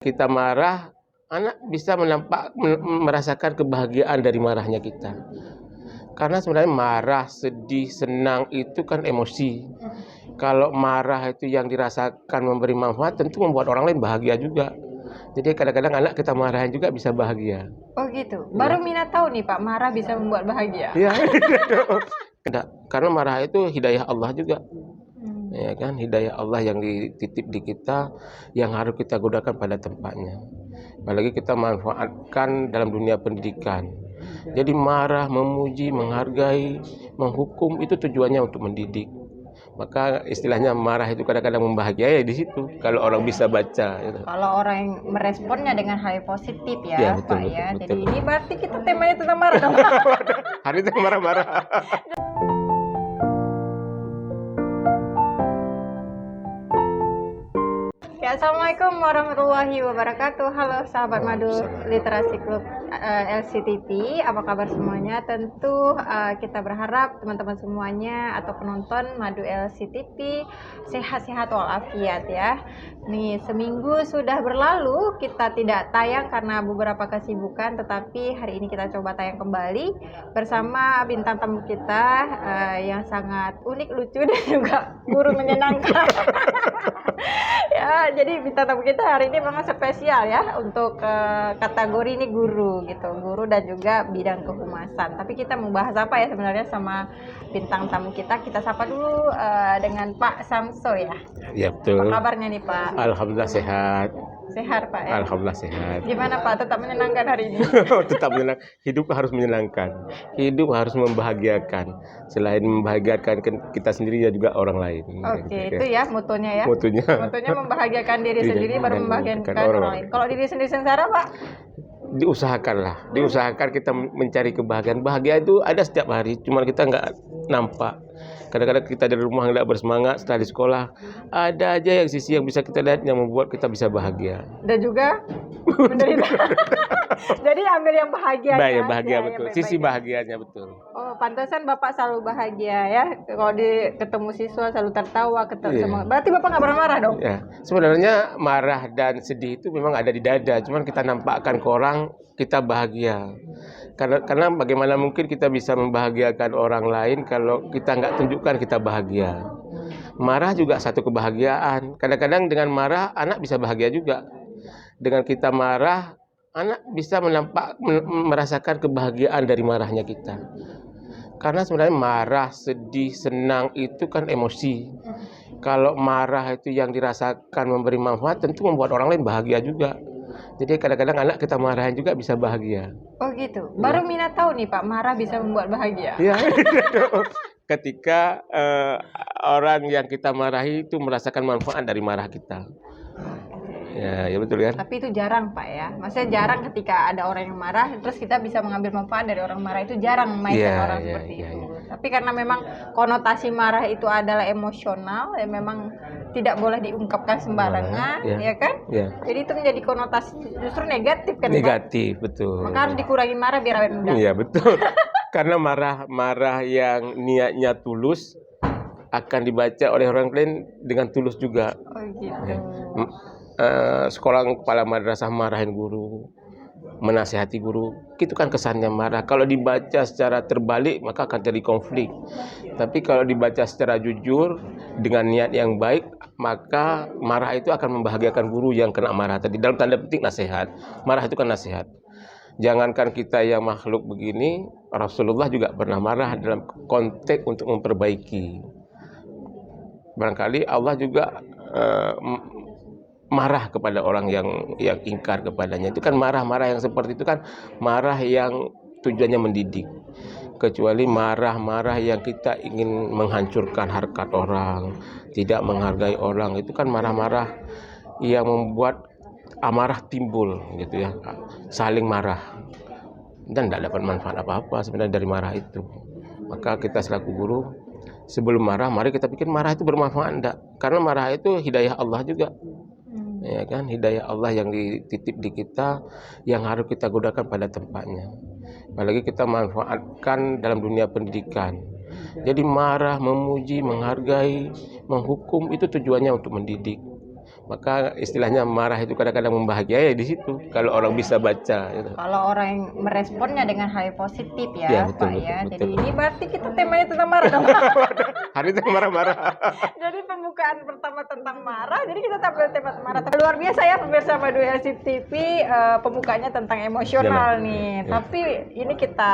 Kita marah, anak bisa merasakan kebahagiaan dari marahnya kita. Karena sebenarnya marah, sedih, senang itu kan emosi. Kalau marah itu yang dirasakan memberi manfaat, tentu membuat orang lain bahagia juga. Jadi kadang-kadang anak kita marahin juga bisa bahagia. Oh gitu. Baru Mina tahu nih Pak, marah bisa membuat bahagia. Iya. Karena marah itu hidayah Allah juga. Ya kan, hidayah Allah yang dititip di kita, yang harus kita gunakan pada tempatnya. Apalagi kita manfaatkan dalam dunia pendidikan. Jadi marah, memuji, menghargai, menghukum itu tujuannya untuk mendidik. Maka istilahnya marah itu kadang-kadang membahagiai di situ kalau orang bisa baca. Gitu. Kalau orang yang meresponnya dengan hal yang positif ya, betul, Pak ya. Betul. Jadi ini berarti kita temanya tentang marah dong. Hari itu marah-marah. Ya, Assalamualaikum warahmatullahi wabarakatuh. Halo sahabat Madu Literasi Klub LCTV, apa kabar semuanya? Tentu kita berharap teman-teman semuanya atau penonton Madu LCTV sehat-sehat walafiat ya. Nih, seminggu sudah berlalu kita tidak tayang karena beberapa kesibukan, tetapi hari ini kita coba tayang kembali bersama bintang tamu kita yang sangat unik, lucu dan juga guru menyenangkan. Ya, jadi bintang tamu kita hari ini memang spesial ya untuk kategori ini guru gitu, guru dan juga bidang kehumasan. Tapi kita mau bahas apa ya sebenarnya sama bintang tamu kita? Kita sapa dulu dengan Pak Samso ya. Ya betul. Apa kabarnya nih Pak? Alhamdulillah sehat. Sehat Pak ya? Alhamdulillah sehat. Gimana Pak? Tetap menyenangkan hari ini? Tetap menyenangkan. Hidup harus menyenangkan. Hidup harus membahagiakan. Selain membahagiakan kita sendiri ya juga orang lain. Oke, itu ya mutunya ya. Mutunya membahagiakan diri sendiri baru membahagiakan orang lain. Kalau diri sendiri sengsara Pak? Diusahakan kita mencari kebahagiaan. Bahagia itu ada setiap hari, cuma kita nggak nampak. Kadang-kadang kita dari rumah nggak bersemangat, setelah di sekolah ada aja yang sisi yang bisa kita lihat yang membuat kita bisa bahagia. Dan juga menderita. Jadi ambil yang bahagia. Bahagia betul. Sisi bahagianya betul. Oh, pantasan Bapak selalu bahagia ya. Kalau ketemu siswa selalu tertawa, semangat. Berarti Bapak nggak pernah marah dong? Ya, sebenarnya marah dan sedih itu memang ada di dada, cuman kita nampakkan ke orang kita bahagia. Karena bagaimana mungkin kita bisa membahagiakan orang lain kalau kita nggak tunjukkan kita bahagia. Marah juga satu kebahagiaan. Kadang-kadang dengan marah anak bisa bahagia juga. Dengan kita marah, anak bisa merasakan kebahagiaan dari marahnya kita. Karena sebenarnya marah, sedih, senang itu kan emosi. Kalau marah itu yang dirasakan memberi manfaat, tentu membuat orang lain bahagia juga. Jadi kadang-kadang anak kita marahin juga bisa bahagia. Oh gitu. Baru Mina tahu nih Pak, marah bisa membuat bahagia. Iya. Ketika orang yang kita marahi itu merasakan manfaat dari marah kita. Ya betul kan? Tapi itu jarang Pak ya. Maksudnya jarang ketika ada orang yang marah terus kita bisa mengambil manfaat dari orang marah, itu jarang orang seperti itu. Tapi karena memang konotasi marah itu adalah emosional, ya memang tidak boleh diungkapkan sembarangan, ya kan? Ya. Jadi itu menjadi konotasi justru negatif kan? Negatif, Pak? Betul. Maka harus dikurangi marah biar awet muda. Iya betul. Karena marah yang niatnya tulus akan dibaca oleh orang lain dengan tulus juga. Oh gitu. Ya. Sekolah kepala madrasah marahin guru, menasihati guru, itu kan kesannya marah. Kalau dibaca secara terbalik maka akan jadi konflik. Tapi kalau dibaca secara jujur dengan niat yang baik, maka marah itu akan membahagiakan guru yang kena marah tadi. Dalam tanda petik nasihat. Marah itu kan nasihat. Jangankan kita yang makhluk begini, Rasulullah juga pernah marah dalam konteks untuk memperbaiki. Barangkali Allah juga marah kepada orang yang ingkar kepadanya. Itu kan marah-marah yang seperti itu kan marah yang tujuannya mendidik. Kecuali marah-marah yang kita ingin menghancurkan harkat orang, tidak menghargai orang, itu kan marah-marah yang membuat amarah timbul gitu ya. Saling marah. Dan tidak dapat manfaat apa-apa sebenarnya dari marah itu. Maka kita selaku guru sebelum marah, mari kita pikir marah itu bermanfaat enggak? Karena marah itu hidayah Allah juga. Ya kan, hidayah Allah yang dititip di kita, yang harus kita gunakan pada tempatnya. Apalagi kita manfaatkan dalam dunia pendidikan. Jadi marah, memuji, menghargai, menghukum itu tujuannya untuk mendidik. Maka istilahnya marah itu kadang-kadang membahagiai di situ kalau orang bisa baca gitu. Kalau orang yang meresponnya dengan hal yang positif ya, Iya, betul, Pak betul, ya. betul. Jadi ini berarti kita temanya tentang marah dong. Hari itu marah-marah. Jadi pembukaan pertama tentang marah, jadi kita tampil tema marah. Luar biasa ya pemirsa Madu LCTV, pembukaannya tentang emosional Iyalah. nih. Iya. Tapi ini kita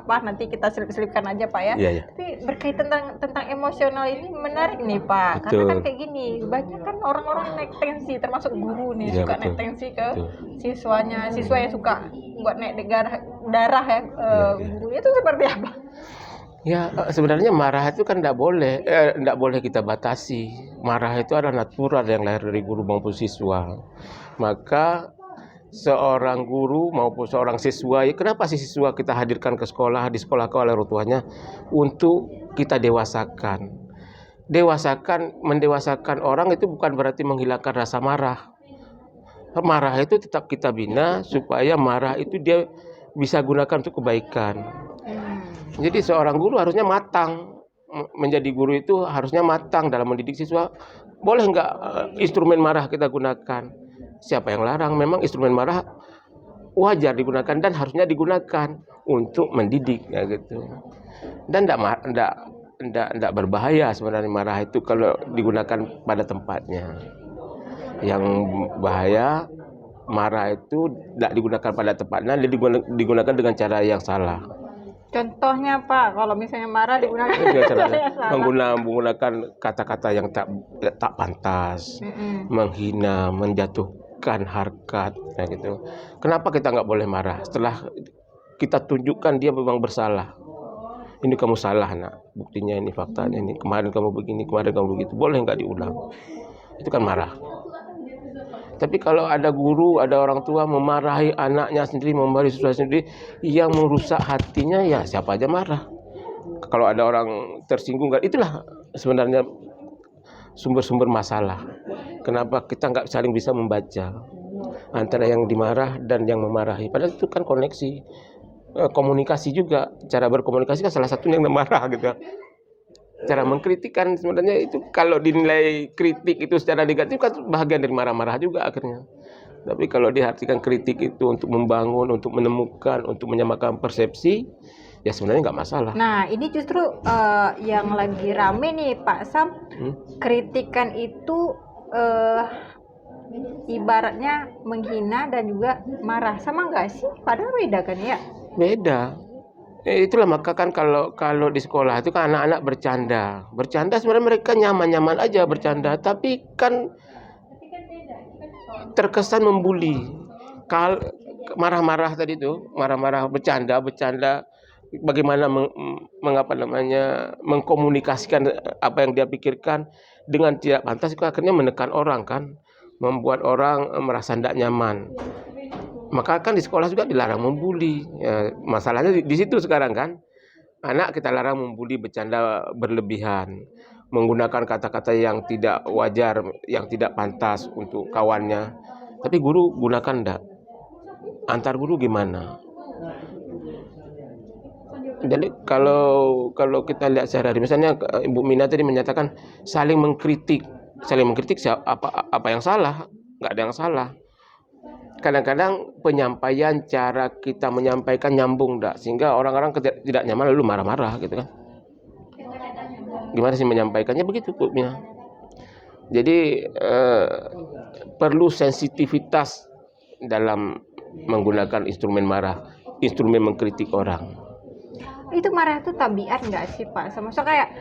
nanti kita selip-selipkan aja Pak ya. Iya, iya. Tapi berkaitan tentang emosional ini menarik nih Pak. Karena Betul. kan kayak gini, banyak kan orang-orang naik tensi, termasuk guru nih Iya, suka betul. naik tensi ke Betul. siswanya, siswa yang suka buat naik darah ya, iya. gurunya itu seperti apa? Ya, sebenarnya marah itu kan tidak boleh kita batasi. Marah itu adalah natural yang lahir dari guru maupun siswa. Maka seorang guru maupun seorang siswa, ya kenapa sih siswa kita hadirkan ke sekolah, di sekolah oleh orang tuanya untuk kita dewasakan. Mendewasakan orang itu bukan berarti menghilangkan rasa marah. Marah itu tetap kita bina supaya marah itu dia bisa gunakan untuk kebaikan. Jadi seorang guru harusnya matang. Menjadi guru itu harusnya matang dalam mendidik siswa. Boleh nggak instrumen marah kita gunakan? Siapa yang larang? Memang instrumen marah wajar digunakan dan harusnya digunakan untuk mendidik ya gitu. Dan tidak berbahaya sebenarnya marah itu kalau digunakan pada tempatnya. Yang bahaya marah itu tidak digunakan pada tempatnya, digunakan dengan cara yang salah. Contohnya Pak, kalau misalnya marah digunakan menggunakan kata-kata yang tak pantas, menghina, menjatuhkan harkat, ya gitu. Kenapa kita nggak boleh marah? Setelah kita tunjukkan dia memang bersalah. Ini kamu salah nak, buktinya ini faktanya ini. Kemarin kamu begini, kemarin kamu begitu. Boleh nggak diulang? Itu kan marah. Tapi kalau ada guru, ada orang tua memarahi anaknya sendiri, memarahi siswa sendiri yang merusak hatinya, ya siapa aja marah. Kalau ada orang tersinggung, itulah sebenarnya sumber-sumber masalah. Kenapa kita nggak saling bisa membaca antara yang dimarah dan yang memarahi? Padahal itu kan koneksi, komunikasi juga. Cara berkomunikasi kan salah satunya yang marah gitu. Cara mengkritik kan sebenarnya itu kalau dinilai kritik itu secara negatif kan bahagian dari marah-marah juga akhirnya. Tapi kalau diartikan kritik itu untuk membangun, untuk menemukan, untuk menyamakan persepsi, ya sebenarnya nggak masalah. Nah ini justru yang lagi rame nih Pak Sam, kritikan itu ibaratnya menghina dan juga marah, sama nggak sih? Padahal beda kan ya? Beda. Itulah maka kan kalau di sekolah itu kan anak-anak bercanda sebenarnya mereka nyaman-nyaman aja bercanda, tapi kan terkesan membuli. Kalau marah-marah tadi itu, marah-marah bercanda, bagaimana mengkomunikasikan apa yang dia pikirkan dengan tidak pantas, itu akhirnya menekan orang kan, membuat orang merasa tidak nyaman. Maka kan di sekolah juga dilarang membuli. Ya, masalahnya di situ sekarang kan. Anak kita larang membuli, bercanda berlebihan, menggunakan kata-kata yang tidak wajar, yang tidak pantas untuk kawannya. Tapi guru gunakan enggak? Antar guru gimana? Jadi kalau kita lihat sehari-hari, misalnya Ibu Mina tadi menyatakan saling mengkritik apa yang salah? Nggak ada yang salah. Kadang-kadang penyampaian, cara kita menyampaikan nyambung enggak, sehingga orang-orang tidak nyaman lalu marah-marah gitu kan. Gimana sih menyampaikannya begitu Bu Mina. Jadi perlu sensitivitas dalam menggunakan instrumen marah, instrumen mengkritik orang. Itu marah itu tabiat nggak sih Pak? Maksudnya kayak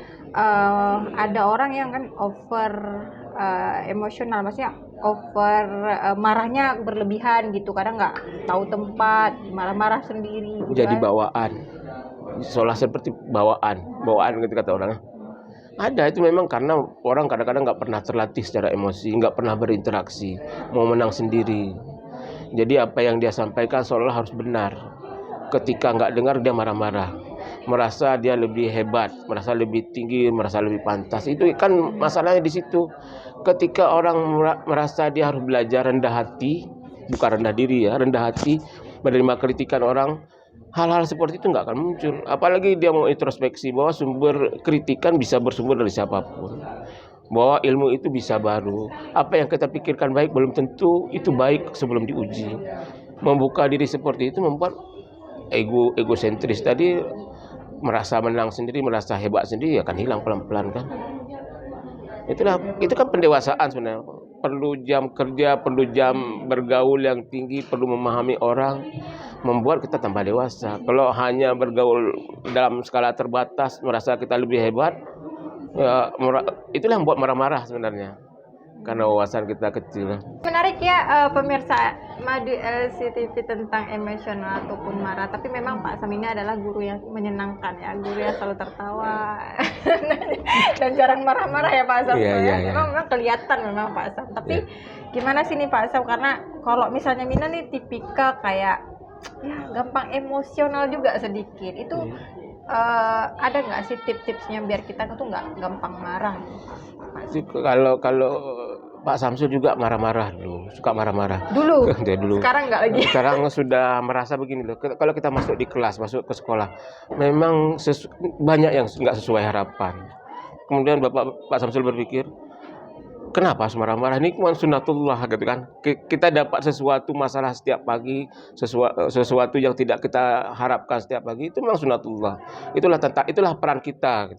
ada orang yang kan over emosional, maksudnya over marahnya berlebihan gitu, kadang nggak tahu tempat, marah-marah sendiri gitu. Jadi bawaan, seolah seperti bawaan gitu kata orang. Ada itu memang karena orang kadang-kadang nggak pernah terlatih secara emosi, nggak pernah berinteraksi, mau menang sendiri. Jadi apa yang dia sampaikan seolah harus benar. Ketika nggak dengar dia marah-marah, merasa dia lebih hebat, merasa lebih tinggi, merasa lebih pantas. Itu kan masalahnya di situ. Ketika orang merasa dia harus belajar rendah hati, bukan rendah diri ya, rendah hati, menerima kritikan orang, hal-hal seperti itu nggak akan muncul. Apalagi dia mau introspeksi bahwa sumber kritikan bisa bersumber dari siapapun. bahwa ilmu itu bisa baru. Apa yang kita pikirkan baik belum tentu itu baik sebelum diuji. Membuka diri seperti itu membuat egosentris tadi, merasa menang sendiri, merasa hebat sendiri, akan hilang pelan-pelan kan. Itu kan pendewasaan sebenarnya. Perlu jam kerja, perlu jam bergaul yang tinggi, perlu memahami orang, membuat kita tambah dewasa. Kalau hanya bergaul dalam skala terbatas, merasa kita lebih hebat, ya, itulah yang buat marah-marah sebenarnya, karena wawasan kita kecil. Menarik ya pemirsa Madu LCTV tentang emosional ataupun marah. Tapi memang Pak Sam ini adalah guru yang menyenangkan ya, guru yang selalu tertawa dan jarang marah-marah ya Pak Sam. Iya. Memang kelihatan memang Pak Sam. Tapi gimana sih nih Pak Sam? Karena kalau misalnya Mina nih tipikal kayak ya gampang emosional juga sedikit. Itu ada nggak sih tips-tipsnya biar kita tuh nggak gampang marah? Kalau Pak Samsul juga marah-marah dulu, suka marah-marah. Dulu? Dia dulu. Sekarang nggak lagi? Sekarang sudah merasa begini loh, kalau kita masuk di kelas, masuk ke sekolah, memang banyak yang nggak sesuai harapan. Kemudian Pak Samsul berpikir, kenapa harus marah-marah? Ini cuma sunatullah gitu kan. Kita dapat sesuatu masalah setiap pagi, sesuatu yang tidak kita harapkan setiap pagi, itu memang sunatullah. Itulah peran kita.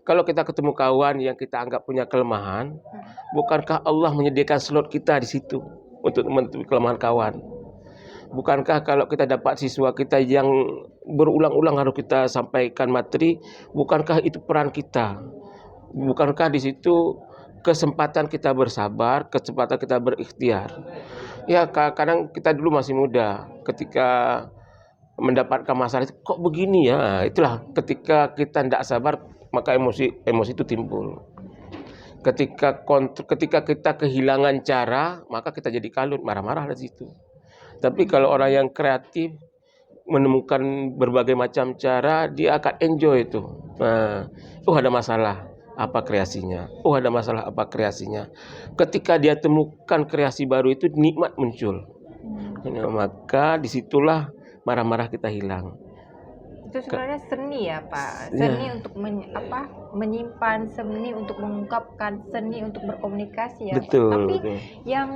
Kalau kita ketemu kawan yang kita anggap punya kelemahan, bukankah Allah menyediakan slot kita di situ untuk menutupi kelemahan kawan? Bukankah kalau kita dapat siswa kita yang berulang-ulang harus kita sampaikan materi, bukankah itu peran kita? Bukankah di situ kesempatan kita bersabar, kesempatan kita berikhtiar? Ya, kadang kita dulu masih muda, ketika mendapatkan masalah itu kok begini ya, itulah ketika kita tidak sabar, maka emosi itu timbul. Ketika kita kehilangan cara, maka kita jadi kalut, marah-marah di situ. Tapi kalau orang yang kreatif menemukan berbagai macam cara, dia akan enjoy itu. Ada masalah, apa kreasinya? Ada masalah, apa kreasinya? Ketika dia temukan kreasi baru itu, nikmat muncul. Maka disitulah marah-marah kita hilang. Itu sebenarnya seni ya Pak, seni untuk menyimpan, seni untuk mengungkapkan, seni untuk berkomunikasi ya betul, Pak. Tapi betul. Yang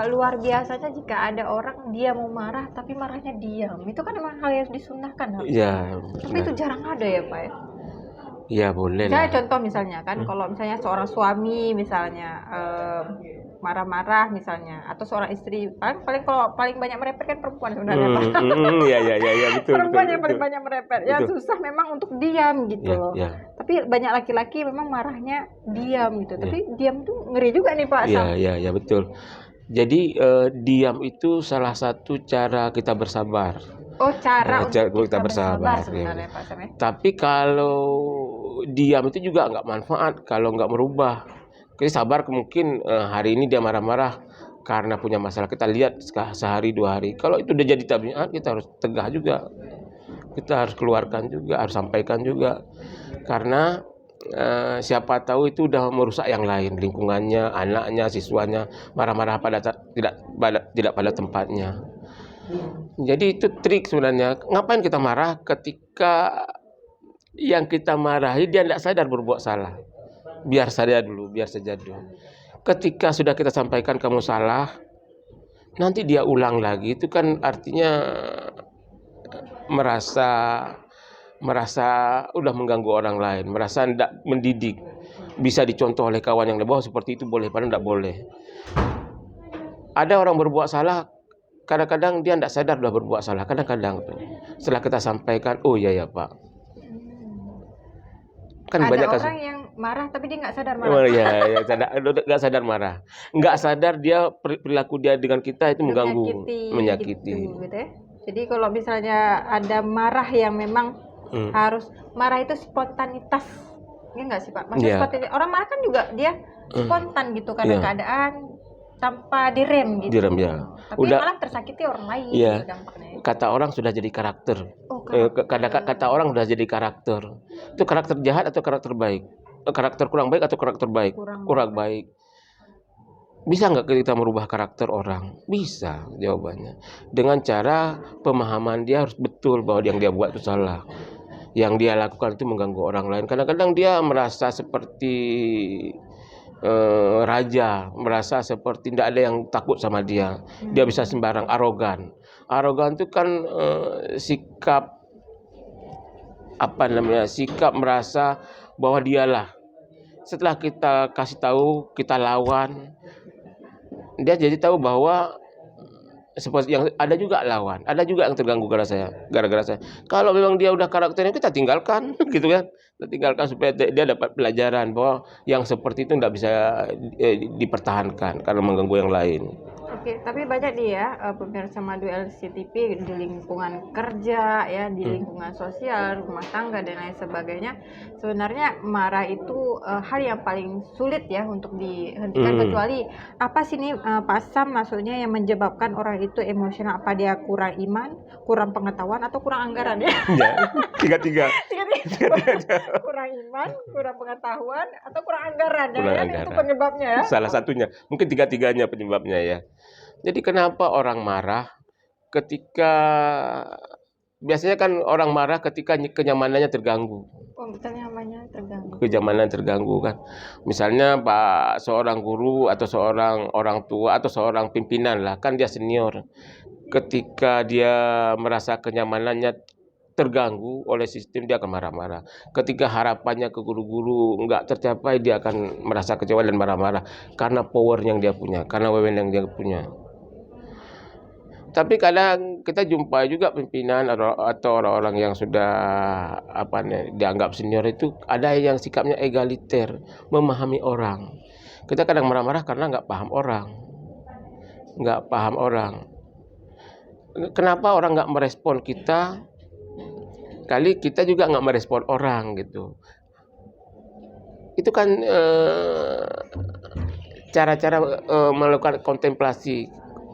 luar biasanya jika ada orang dia mau marah tapi marahnya diam, itu kan memang hal yang disunahkan. Ya, tapi itu jarang ada ya Pak ya. Ya boleh Saya lah. contoh misalnya kan, kalau misalnya seorang suami misalnya marah-marah misalnya, atau seorang istri, paling banyak merepet kan perempuan sebenarnya Pak. Ya, betul. Perempuan yang betul. paling banyak merepet. Ya susah memang untuk diam gitu loh. Tapi banyak laki-laki memang marahnya diam gitu. Tapi diam tuh ngeri juga nih Pak Sam. Ya, betul. Jadi diam itu salah satu cara kita bersabar. Cara untuk kita bersabar sebenarnya Pak Sam ya. Tapi kalau diam itu juga nggak manfaat kalau nggak merubah. Kita sabar, mungkin hari ini dia marah-marah karena punya masalah. Kita lihat sehari 2 hari. Kalau itu udah jadi tabiat, kita harus tegah juga. Kita harus keluarkan juga, harus sampaikan juga. Karena siapa tahu itu udah merusak yang lain, lingkungannya, anaknya, siswanya, marah-marah tidak pada tempatnya. Jadi itu trik sebenarnya. Ngapain kita marah ketika yang kita marahi dia tidak sadar berbuat salah? Biar saja dulu. Ketika sudah kita sampaikan kamu salah, nanti dia ulang lagi, itu kan artinya merasa udah mengganggu orang lain, merasa tidak mendidik. Bisa dicontoh oleh kawan yang lebih, seperti itu boleh, padahal tidak boleh. Ada orang berbuat salah, kadang-kadang dia tidak sadar sudah berbuat salah. Kadang-kadang setelah kita sampaikan, oh iya ya Pak. Kan ada banyak orang yang marah tapi dia nggak sadar marah. Nggak sadar marah, nggak sadar dia perilaku dia dengan kita itu mengganggu, menyakiti. Gitu ya. Jadi kalau misalnya ada marah yang memang harus marah itu spontanitas, ya nggak sih Pak? Maksudnya spontanitas. Orang marah kan juga dia spontan gitu karena keadaan tanpa direm gitu. Tapi malah tersakiti orang lain. Kata orang sudah jadi karakter. Kata orang sudah jadi karakter. Itu karakter jahat atau karakter baik? Karakter kurang baik atau karakter baik? Kurang baik. Bisa nggak kita merubah karakter orang? Bisa jawabannya. Dengan cara pemahaman dia harus betul bahwa yang dia buat itu salah. Yang dia lakukan itu mengganggu orang lain. Kadang-kadang dia merasa seperti raja, merasa seperti tidak ada yang takut sama dia. Dia bisa sembarang, arogan. Arogan itu kan sikap sikap merasa bahwa dialah. Setelah kita kasih tahu, kita lawan, dia jadi tahu bahwa seperti yang ada juga lawan, ada juga yang terganggu gara-gara saya. Kalau memang dia udah karakternya, kita tinggalkan, gitu kan? Kita tinggalkan supaya dia dapat pelajaran bahwa yang seperti itu tidak bisa dipertahankan karena mengganggu yang lain. Oke, tapi banyak dia pemirsa Madu LCTV di lingkungan kerja ya, di lingkungan sosial, rumah tangga dan lain sebagainya. Sebenarnya marah itu hal yang paling sulit ya untuk dihentikan, kecuali apa sih nih Pak Sam, maksudnya yang menyebabkan orang itu emosional? Apa dia kurang iman, kurang pengetahuan, atau kurang anggaran ya? Ya, tiga-tiga. Kurang iman, kurang pengetahuan, atau kurang anggaran. Kurang Ya, anggaran. itu penyebabnya ya. Salah satunya, mungkin tiga-tiganya penyebabnya ya. Jadi kenapa orang marah biasanya kan orang marah ketika kenyamanannya terganggu. Oh, kenyamanan terganggu. Kenyamanan terganggu kan. Misalnya seorang guru atau seorang orang tua atau seorang pimpinan lah, kan dia senior. Ketika dia merasa kenyamanannya terganggu oleh sistem, dia akan marah-marah. Ketika harapannya ke guru-guru nggak tercapai, dia akan merasa kecewa dan marah-marah karena power yang dia punya, karena wewenang yang dia punya. Tapi kadang kita jumpa juga pimpinan atau orang-orang yang sudah dianggap senior itu ada yang sikapnya egaliter, memahami orang. Kita kadang marah-marah karena nggak paham orang. Kenapa orang nggak merespon kita? Kali kita juga nggak merespon orang gitu. Itu kan cara-cara melakukan kontemplasi,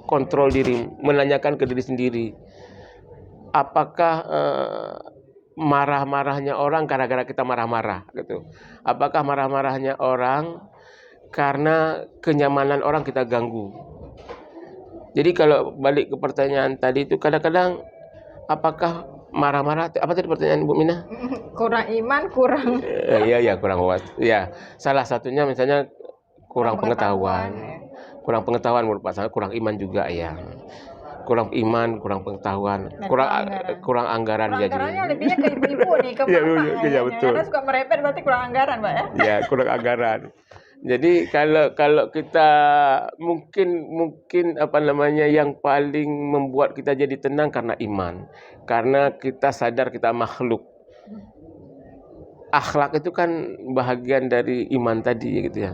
kontrol diri, menanyakan ke diri sendiri. Apakah marah-marahnya orang gara-gara kita marah-marah gitu? Apakah marah-marahnya orang karena kenyamanan orang kita ganggu? Jadi kalau balik ke pertanyaan tadi itu, kadang-kadang apakah marah-marah, apa tadi pertanyaan Bu Mina? Kurang iman, kurang kurang wawas. Ya, salah satunya misalnya kurang pengetahuan. Kurang pengetahuan menurut saya, kurang iman juga ya. Kurang iman, kurang pengetahuan, kurang anggaran ya. Anggarannya lebihnya ke ibu-ibu nih, ke mama. Iya, betul. Karena suka merepet, berarti kurang anggaran, Pak ya. Ya, kurang anggaran. Jadi kalau kita mungkin yang paling membuat kita jadi tenang karena iman. Karena kita sadar kita makhluk. Akhlak itu kan bahagian dari iman tadi gitu ya.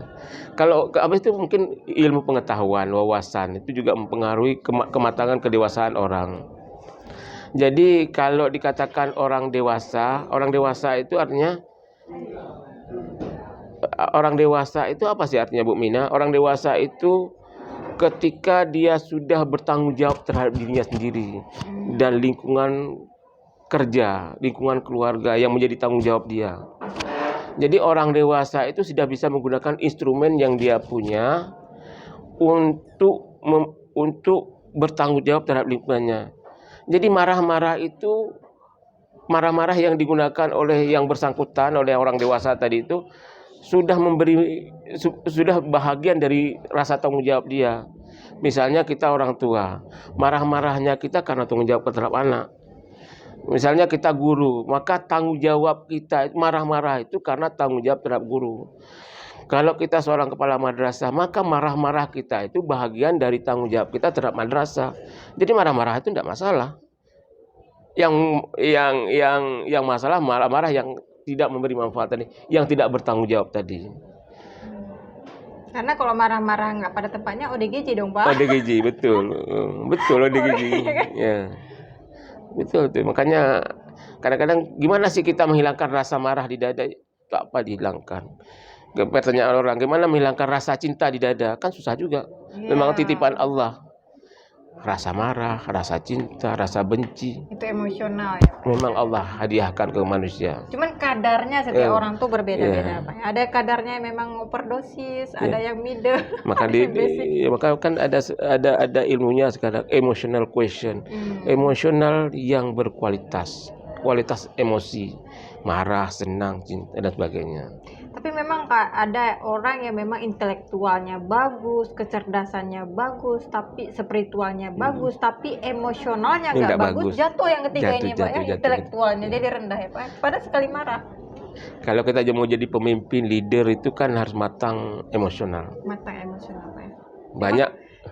Kalau habis itu mungkin ilmu pengetahuan, wawasan itu juga mempengaruhi kematangan kedewasaan orang. Jadi kalau dikatakan orang dewasa itu artinya orang dewasa itu apa sih artinya Bu Mina? Orang dewasa itu ketika dia sudah bertanggung jawab terhadap dirinya sendiri dan lingkungan kerja, lingkungan keluarga yang menjadi tanggung jawab dia. Jadi orang dewasa itu sudah bisa menggunakan instrumen yang dia punya untuk bertanggung jawab terhadap lingkungannya. Jadi marah-marah yang digunakan oleh yang bersangkutan, oleh orang dewasa tadi itu sudah bahagian dari rasa tanggung jawab dia. Misalnya kita orang tua, marah-marahnya kita karena tanggung jawab terhadap anak. Misalnya kita guru, maka tanggung jawab kita marah-marah itu karena tanggung jawab terhadap guru. Kalau kita seorang kepala madrasah, maka marah-marah kita itu bahagian dari tanggung jawab kita terhadap madrasah. Jadi marah-marah itu tidak masalah. Yang masalah marah-marah yang tidak memberi manfaat tadi, yang tidak bertanggung jawab tadi. Karena kalau marah-marah nggak pada tempatnya ODGJ dong, Pak. ODGJ, betul. Betul ODGJ. Ya. Betul tuh. Makanya kadang-kadang gimana sih kita menghilangkan rasa marah di dada? Tak apa dihilangkan. Pertanyaan orang, gimana menghilangkan rasa cinta di dada? Kan susah juga. Memang titipan Allah. Rasa marah, rasa cinta, rasa benci. Itu emosional ya. Memang Allah hadiahkan ke manusia. Cuman kadarnya setiap orang tuh berbeda-beda, Pak. Ada kadarnya yang memang overdosis, ada yang middle. Maka maka kan ada ilmunya sekarang, emotional question. Emosional yang berkualitas, kualitas emosi, marah, senang, cinta dan sebagainya. Tapi memang Kak, ada orang yang memang intelektualnya bagus, kecerdasannya bagus, tapi spiritualnya bagus, tapi emosionalnya nggak Nggak bagus, bagus. jatuh yang ketiga Jatuh, ini Pak ya, jatuh. intelektualnya jadi rendah ya Pak. Padahal sekali marah, Kalau kita mau jadi pemimpin, leader itu kan harus matang emosional. matang emosional Pak ya. Banyak.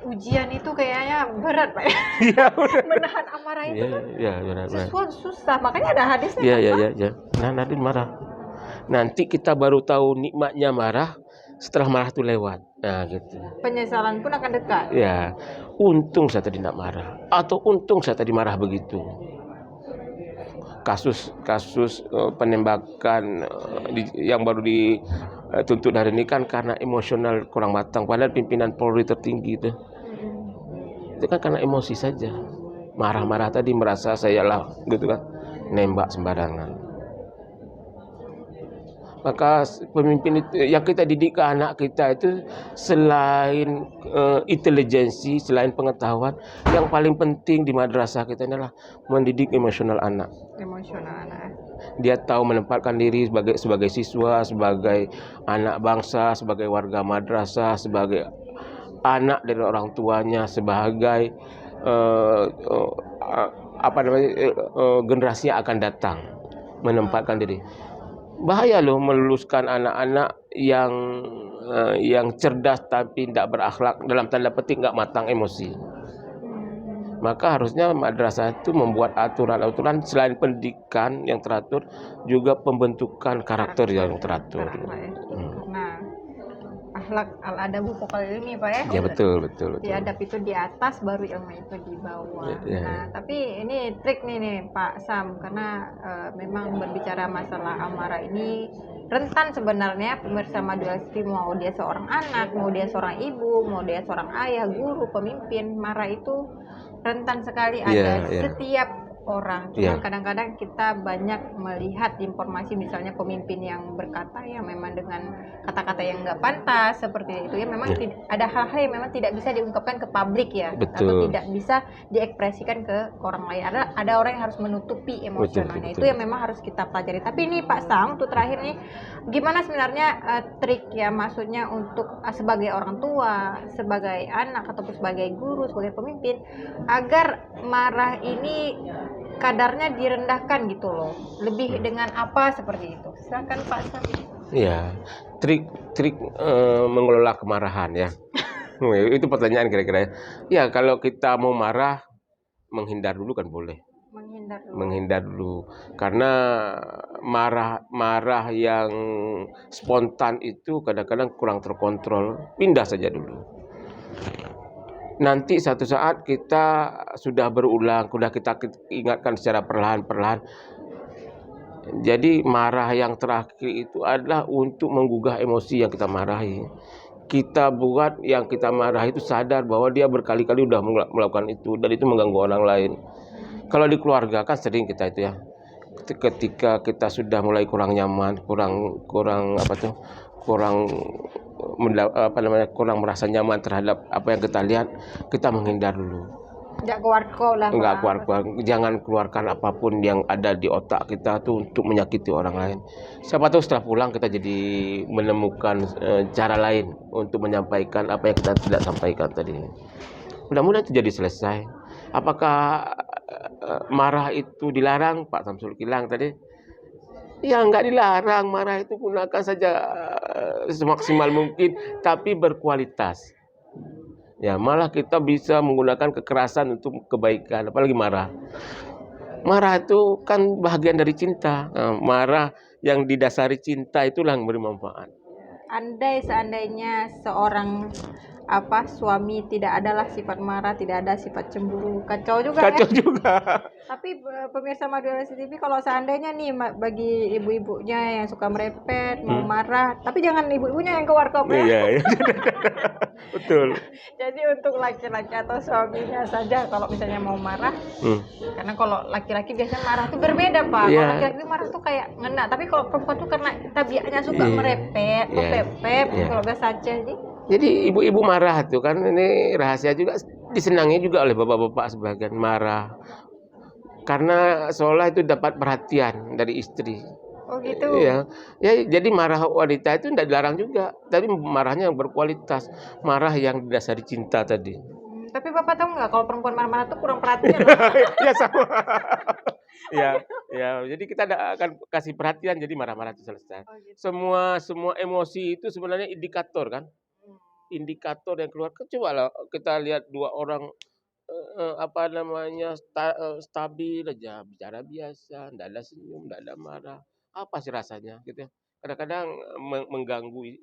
Ujian itu kayaknya berat Pak ya. Iya, benar. Menahan amarah itu Iya, kan iya, benar. sesuatu susah, makanya ada hadisnya Iya, kan, iya, Pak. iya, iya. Nah, nanti marah. Nanti kita baru tahu nikmatnya marah setelah marah itu lewat. Nah, gitu. Penyesalan pun akan dekat. Ya, untung saya tadi tidak marah, atau untung saya tadi marah begitu. Kasus penembakan yang baru dituntut hari ini kan karena emosional kurang matang. Padahal pimpinan Polri tertinggi itu kan karena emosi saja. Marah-marah tadi merasa saya lah, gitu kan, nembak sembarangan. Maka pemimpin itu yang kita didik ke anak kita itu selain intelijensi, selain pengetahuan, yang paling penting di madrasah kita adalah mendidik emosional anak. Emosional anak. Dia tahu menempatkan diri sebagai siswa, sebagai anak bangsa, sebagai warga madrasah, sebagai anak dari orang tuanya, sebagai generasi yang akan datang, menempatkan diri. Bahaya loh meluluskan anak-anak yang cerdas tapi tidak berakhlak, dalam tanda petik nggak matang emosi. Maka harusnya madrasah itu membuat aturan-aturan selain pendidikan yang teratur, juga pembentukan karakter yang teratur. Karena akhlak al-adabu fawqal ilmi Pak ya. Ya betul. Adab itu di atas, baru ilmu itu di bawah. Ya. Nah, tapi ini trik nih Pak Sam, karena memang berbicara masalah amarah ini rentan sebenarnya pemirsa Madu LCTV, mau dia seorang anak, mau dia seorang ibu, mau dia seorang ayah, guru, pemimpin, marah itu rentan sekali ada setiap orang. Cuma kadang-kadang kita banyak melihat informasi misalnya pemimpin yang berkata yang memang dengan kata-kata yang nggak pantas seperti itu ya, memang ada hal-hal yang memang tidak bisa diungkapkan ke publik ya. Atau tidak bisa diekspresikan ke orang lain. Ada orang yang harus menutupi emosionalnya. Itu yang memang harus kita pelajari. Tapi ini Pak Sam, untuk terakhir nih, gimana sebenarnya trik ya, maksudnya untuk sebagai orang tua, sebagai anak, ataupun sebagai guru, sebagai pemimpin, agar marah ini kadarnya direndahkan gitu loh. Lebih dengan apa seperti itu? Silakan Pak Sam. Iya, trik mengelola kemarahan ya. Itu pertanyaan kira-kira. Ya, kalau kita mau marah, menghindar dulu kan boleh. Menghindar dulu. Karena marah yang spontan itu kadang-kadang kurang terkontrol. Pindah saja dulu. Nanti satu saat kita sudah berulang, sudah kita ingatkan secara perlahan-perlahan. Jadi marah yang terakhir itu adalah untuk menggugah emosi yang kita marahi. Kita buat yang kita marah itu sadar bahwa dia berkali-kali sudah melakukan itu, dan itu mengganggu orang lain. Kalau di keluarga kan sering kita itu ya, ketika kita sudah mulai kurang nyaman, kurang merasa nyaman terhadap apa yang kita lihat, kita menghindar dulu. Enggak keluar. Jangan keluarkan apapun yang ada di otak kita tuh untuk menyakiti orang lain. Siapa tahu setelah pulang kita jadi menemukan cara lain untuk menyampaikan apa yang kita tidak sampaikan tadi. Mudah-mudahan itu jadi selesai. Apakah marah itu dilarang, Pak Samsul Kilang tadi? Ya, enggak dilarang. Marah itu gunakan saja semaksimal mungkin, tapi berkualitas. Ya, malah kita bisa menggunakan kekerasan untuk kebaikan, apalagi marah. Marah itu kan bagian dari cinta. Marah yang didasari cinta itulah yang bermanfaat. Andai seandainya seorang suami tidak adalah sifat marah, tidak ada sifat cemburu, kacau juga. Tapi pemirsa Madu LCTV, kalau seandainya nih bagi ibu-ibunya yang suka merepet, mau marah, tapi jangan ibu-ibunya yang keluar kop ya. Iya. Betul. Jadi untuk laki-laki atau suaminya saja kalau misalnya mau marah, karena kalau laki-laki biasanya marah itu berbeda Pak. Kalau laki-laki marah tuh kayak ngena, tapi kalau perempuan tuh karena tabiatnya suka merepet, mepep, kalau biasa aja sih. Jadi ibu-ibu marah tuh kan, ini rahasia juga, disenangi juga oleh bapak-bapak sebagian marah. Karena seolah itu dapat perhatian dari istri. Oh gitu. Iya, ya jadi marah wanita itu tidak dilarang juga, tapi marahnya yang berkualitas, marah yang didasari cinta tadi. Tapi Bapak tahu nggak kalau perempuan marah-marah tuh kurang perhatian loh. Ya sama. Ya, ya. Jadi kita akan kasih perhatian, jadi marah-marah itu selesai. Oh gitu. Semua emosi itu sebenarnya indikator kan, Hmm. indikator yang keluar. Cobalah kita lihat dua orang apa namanya stabil aja, bicara biasa, ndak ada senyum, ndak ada marah. Apa sih rasanya gitu ya? Kadang-kadang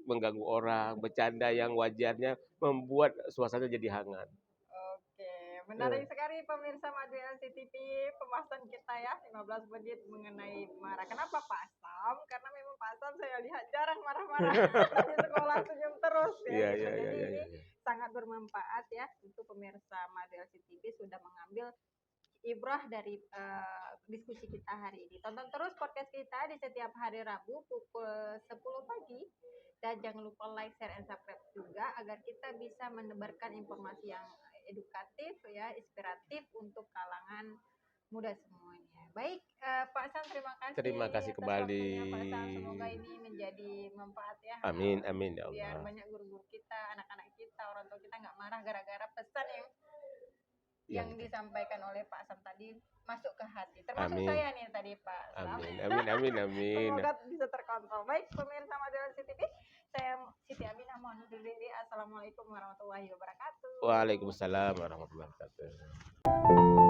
mengganggu orang, bercanda yang wajarnya membuat suasana jadi hangat. Oke, Eh, menarik sekali pemirsa Madu LCTV pembahasan kita ya 15 menit mengenai marah. Kenapa Pak Sam? Karena memang Pak Sam saya lihat jarang marah-marah di sekolah, senyum terus ya Iya, gitu. iya, iya, Jadi iya, ini iya. sangat bermanfaat ya untuk pemirsa Madu LCTV sudah mengambil ibrah dari diskusi kita hari ini. Tonton terus podcast kita di setiap hari Rabu pukul 10 pagi. Dan jangan lupa like, share, and subscribe juga agar kita bisa menebarkan informasi yang edukatif, ya, inspiratif untuk kalangan muda semuanya. Baik, Pak Sam, Terima kasih atas kembali. waktunya Pak Sam. Semoga ini menjadi manfaat ya. Amin, amin ya Biar Allah. banyak guru-guru kita, anak-anak kita, orang tua kita nggak marah gara-gara pesan Ya, yang disampaikan oleh Pak Sam tadi masuk ke hati. Termasuk amin, saya nih tadi Pak Sam. amin, amin, amin, amin. Semoga bisa terkontrol. Baik, pemirsa Madura CTV, saya Siti Aminah mohon undur diri. Assalamualaikum warahmatullahi wabarakatuh. Waalaikumsalam warahmatullahi wabarakatuh.